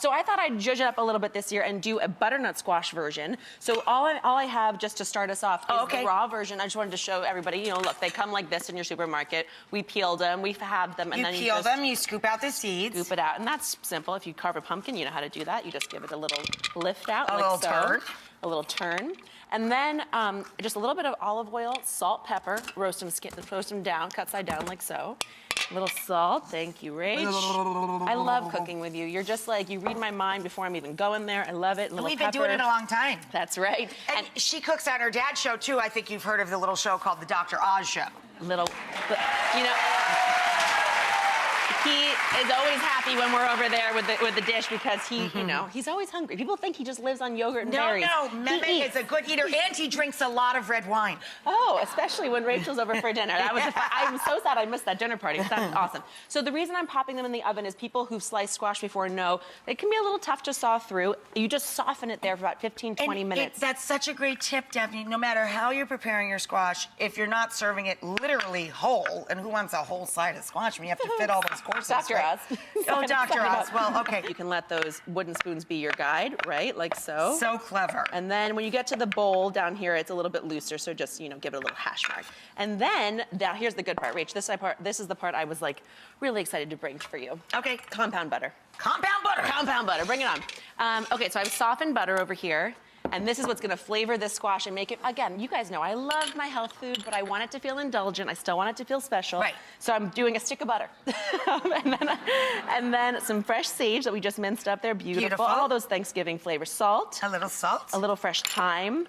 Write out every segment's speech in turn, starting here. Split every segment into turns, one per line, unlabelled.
So I thought I'd zhuzh it up a little bit this year and do a butternut squash version. So all I have just to start us off is the raw version. I just wanted to show everybody, you know, look, they come like this in your supermarket. We peeled them, we have them, and then you peel them,
you scoop out the seeds.
Scoop it out, and that's simple. If you carve a pumpkin, you know how to do that. You just give it a little lift out,
a little turn.
A little turn. And then just a little bit of olive oil, salt, pepper, roast them down, cut side down like so. A little salt, thank you, Rach. I love cooking with you. You're just like, you read my mind before I'm even going there. I love it.
We've been doing it a long time.
That's right.
And she cooks on her dad's show, too. I think you've heard of the little show called the Dr. Oz Show.
You know, he is always happy when we're over there with the dish because he, you know, he's always hungry. People think he just lives on yogurt and berries.
No, Mehmet is a good eater, and he drinks a lot of red wine.
Oh, especially when Rachel's over for dinner. That was I'm so sad I missed that dinner party. That's awesome. So the reason I'm popping them in the oven is people who've sliced squash before know they can be a little tough to saw through. You just soften it there for about 15, 20 minutes.
That's such a great tip, Daphne. No matter how you're preparing your squash, if you're not serving it literally whole, and who wants a whole side of squash when you have to fit all those courses?
Dr. Oz.
Oh, Dr. Oz. Well, okay.
You can let those wooden spoons be your guide, right? Like so.
So clever.
And then when you get to the bowl down here, it's a little bit looser, so just, you know, give it a little hash mark. And then, now here's the good part, Rach. This is the part I was, like, really excited to bring for you.
Okay.
Compound butter.
Compound butter.
Compound butter. Bring it on. Okay, so I've softened butter over here. And this is what's gonna flavor this squash and make it, again, you guys know I love my health food, but I want it to feel indulgent. I still want it to feel special.
Right.
So I'm doing a stick of butter. and then some fresh sage that we just minced up there. Beautiful. All those Thanksgiving flavors. Salt.
A little salt.
A little fresh thyme.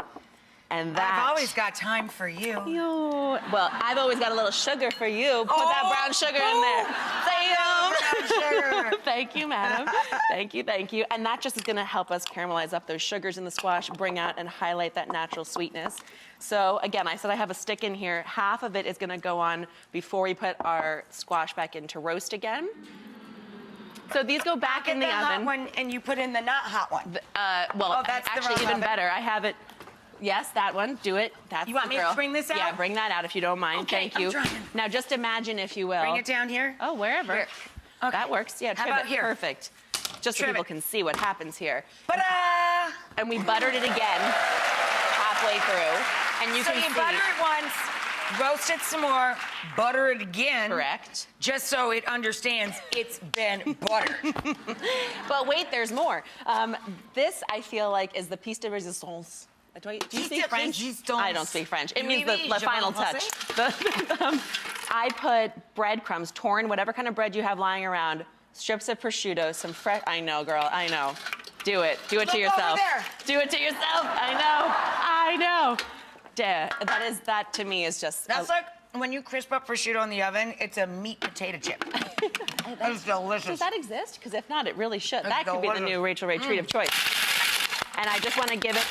And that.
I've always got time for you.
Well, I've always got a little sugar for you. Put that brown sugar in there.
Brown sugar.
Thank you, madam. Thank you, thank you. And that just is gonna help us caramelize up those sugars in the squash, bring out and highlight that natural sweetness. So again, I said I have a stick in here. Half of it is gonna go on before we put our squash back in to roast again. So these go back in the oven.
Hot one, and you put in the not hot one.
Well, that's actually even better. I have it. Yes, that one. Do it. That's
you want me to bring this out?
Yeah, bring that out if you don't mind.
Okay,
Thank you.
I'm trying.
Now, just imagine, if you will.
Bring it down here?
Oh, wherever.
Here. Okay.
That works. Yeah,
How about here?
Perfect. Just so people can see what happens here.
Ta-da!
And we buttered it again halfway through. And you can see. So you
butter it once, roast it some more, butter it again.
Correct.
Just so it understands it's been buttered.
But wait, there's more. This, I feel like, is the piece de resistance. Do you speak French? I don't speak French. It means the final touch. I put breadcrumbs, torn, whatever kind of bread you have lying around, strips of prosciutto, some fresh. I know, girl. I know. Do it. Do it to yourself. Do it to yourself. I know. That to me is just.
That's like when you crisp up prosciutto in the oven. It's a meat potato chip. That's delicious.
Does that exist? Because if not, it really should. That could be the new Rachael Ray treat of choice. And I just want to give it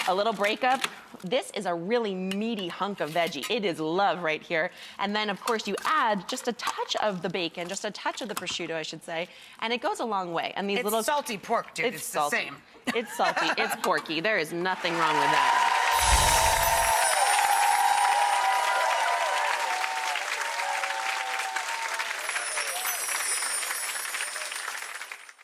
a little breakup. This is a really meaty hunk of veggie. It is love right here. And then, of course, you add just a touch of the bacon, just a touch of the prosciutto, I should say, and it goes a long way. And these
it's salty pork, dude. It's the same.
It's salty. It's porky. There is nothing wrong with that.